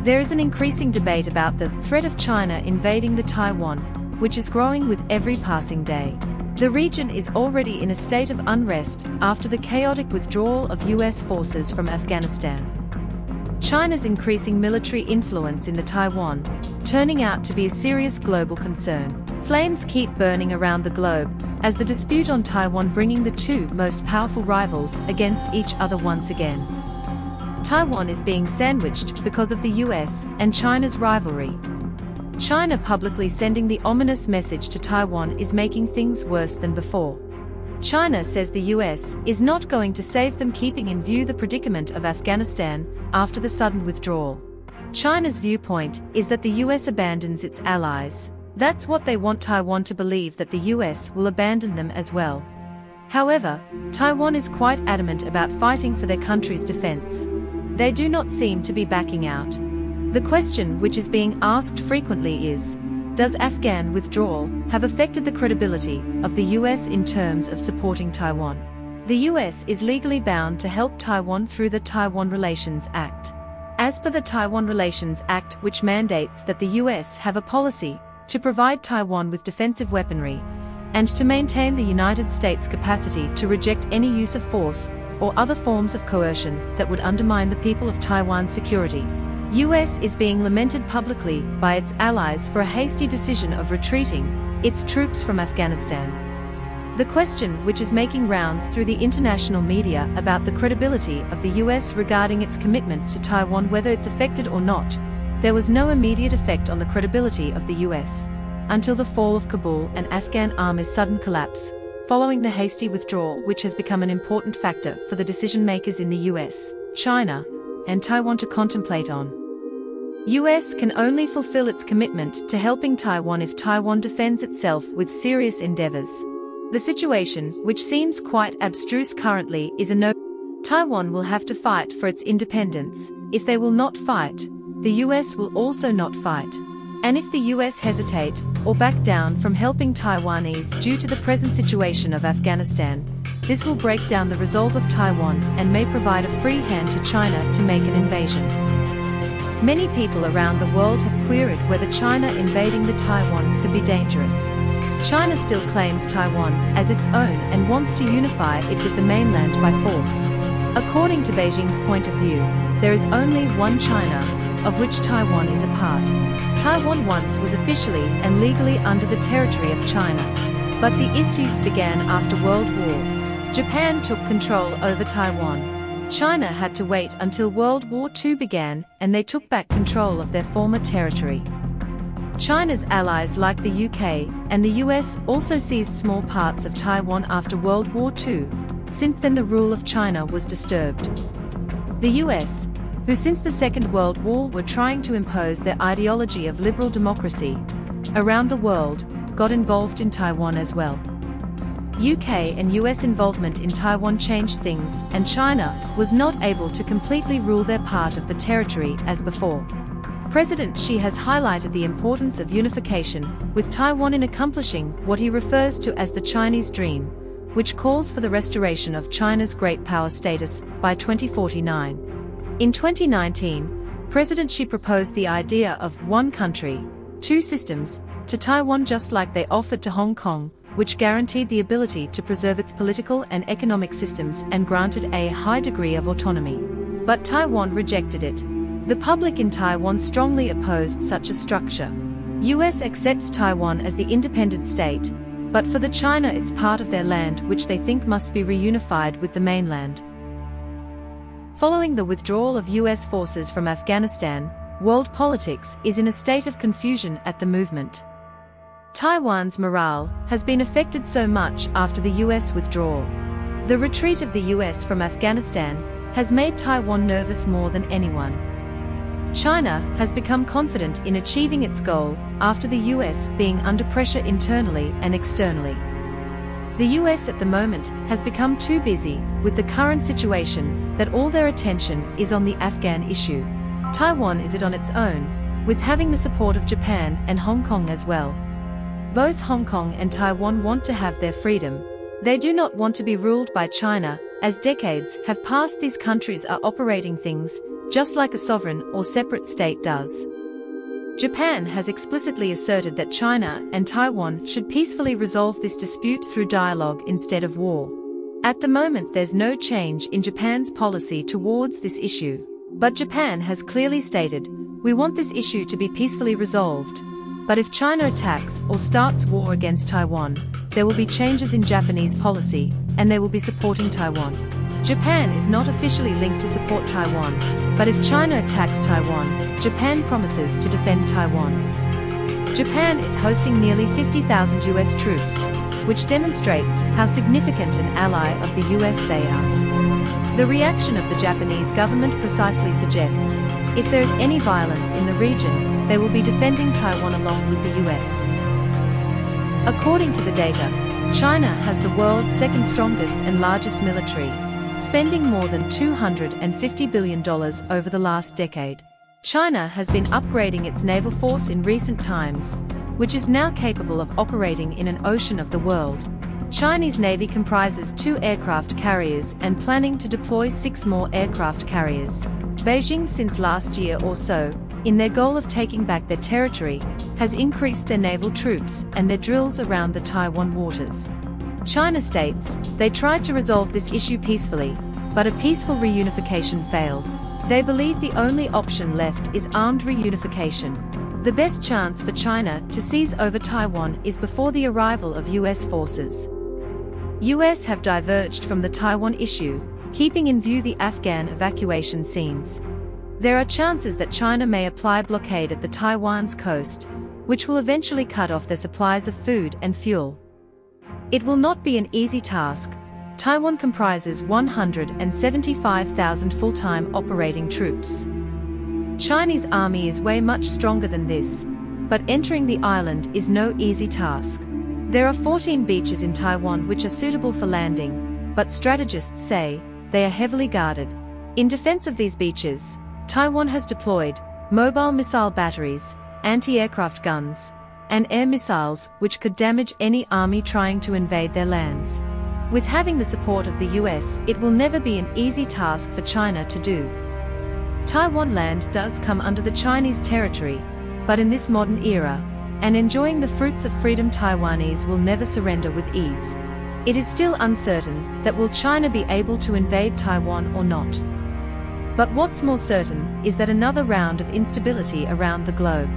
There is an increasing debate about the threat of China invading the Taiwan, which is growing with every passing day. The region is already in a state of unrest after the chaotic withdrawal of US forces from Afghanistan. China's increasing military influence in the Taiwan, turning out to be a serious global concern. Flames keep burning around the globe, as the dispute on Taiwan bringing the two most powerful rivals against each other once again. Taiwan is being sandwiched because of the US and China's rivalry. China publicly sending the ominous message to Taiwan is making things worse than before. China says the US is not going to save them, keeping in view the predicament of Afghanistan after the sudden withdrawal. China's viewpoint is that the US abandons its allies. That's what they want Taiwan to believe, that the US will abandon them as well. However, Taiwan is quite adamant about fighting for their country's defense. They do not seem to be backing out. The question which is being asked frequently is, does Afghan withdrawal have affected the credibility of the US in terms of supporting Taiwan? The US is legally bound to help Taiwan through the Taiwan Relations Act. As per the Taiwan Relations Act, which mandates that the US have a policy to provide Taiwan with defensive weaponry, and to maintain the United States' capacity to reject any use of force or other forms of coercion that would undermine the people of Taiwan's security. US is being lamented publicly by its allies for a hasty decision of retreating its troops from Afghanistan. The question which is making rounds through the international media about the credibility of the US regarding its commitment to Taiwan, whether it's affected or not. There was no immediate effect on the credibility of the US until the fall of Kabul and Afghan army's sudden collapse, following the hasty withdrawal, which has become an important factor for the decision-makers in the US, China, and Taiwan to contemplate on. US can only fulfill its commitment to helping Taiwan if Taiwan defends itself with serious endeavors. The situation, which seems quite abstruse currently, is a no. Taiwan will have to fight for its independence. If they will not fight, the US will also not fight. And if the US hesitate or back down from helping Taiwanese due to the present situation of Afghanistan, this will break down the resolve of Taiwan and may provide a free hand to China to make an invasion. Many people around the world have queried whether China invading the Taiwan could be dangerous. China still claims Taiwan as its own and wants to unify it with the mainland by force. According to Beijing's point of view, there is only one China, of which Taiwan is a part. Taiwan once was officially and legally under the territory of China, but the issues began after World War. Japan took control over Taiwan. China had to wait until World War II began, and they took back control of their former territory. China's allies like the UK and the US also seized small parts of Taiwan after World War II. Since then the rule of China was disturbed. The US, who since the Second World War were trying to impose their ideology of liberal democracy around the world, got involved in Taiwan as well. UK and US involvement in Taiwan changed things, and China was not able to completely rule their part of the territory as before. President Xi has highlighted the importance of unification with Taiwan in accomplishing what he refers to as the Chinese dream, which calls for the restoration of China's great power status by 2049. In 2019, President Xi proposed the idea of one country, two systems to Taiwan, just like they offered to Hong Kong, which guaranteed the ability to preserve its political and economic systems and granted a high degree of autonomy. But Taiwan rejected it. The public in Taiwan strongly opposed such a structure. US accepts Taiwan as the independent state, but for the China it's part of their land which they think must be reunified with the mainland. Following the withdrawal of US forces from Afghanistan, world politics is in a state of confusion at the movement. Taiwan's morale has been affected so much after the US withdrawal. The retreat of the US from Afghanistan has made Taiwan nervous more than anyone. China has become confident in achieving its goal after the US being under pressure internally and externally. The US at the moment has become too busy with the current situation that all their attention is on the Afghan issue. Taiwan is it on its own, with having the support of Japan and Hong Kong as well. Both Hong Kong and Taiwan want to have their freedom. They do not want to be ruled by China, as decades have passed these countries are operating things just like a sovereign or separate state does. Japan has explicitly asserted that China and Taiwan should peacefully resolve this dispute through dialogue instead of war. At the moment, there's no change in Japan's policy towards this issue. But Japan has clearly stated, "We want this issue to be peacefully resolved. But if China attacks or starts war against Taiwan, there will be changes in Japanese policy, and they will be supporting Taiwan." Japan is not officially linked to support Taiwan, but if China attacks Taiwan, Japan promises to defend Taiwan. Japan is hosting nearly 50,000 US troops, which demonstrates how significant an ally of the US they are. The reaction of the Japanese government precisely suggests, if there is any violence in the region, they will be defending Taiwan along with the US. According to the data, China has the world's second strongest and largest military, spending more than $250 billion over the last decade. China has been upgrading its naval force in recent times, which is now capable of operating in an ocean of the world. Chinese Navy comprises 2 aircraft carriers and planning to deploy 6 more aircraft carriers. Beijing, since last year or so, in their goal of taking back their territory, has increased their naval troops and their drills around the Taiwan waters. China states they tried to resolve this issue peacefully, but a peaceful reunification failed. They believe the only option left is armed reunification. The best chance for China to seize over Taiwan is before the arrival of US forces. US have diverged from the Taiwan issue, keeping in view the Afghan evacuation scenes. There are chances that China may apply blockade at the Taiwan's coast, which will eventually cut off their supplies of food and fuel. It will not be an easy task. Taiwan comprises 175,000 full-time operating troops. Chinese army is way much stronger than this, but entering the island is no easy task. There are 14 beaches in Taiwan which are suitable for landing, but strategists say they are heavily guarded. In defense of these beaches, Taiwan has deployed mobile missile batteries, anti-aircraft guns, and air missiles which could damage any army trying to invade their lands. With having the support of the US, it will never be an easy task for China to do. Taiwan land does come under the Chinese territory, but in this modern era, and enjoying the fruits of freedom, Taiwanese will never surrender with ease. It is still uncertain that will China be able to invade Taiwan or not. But what's more certain is that another round of instability around the globe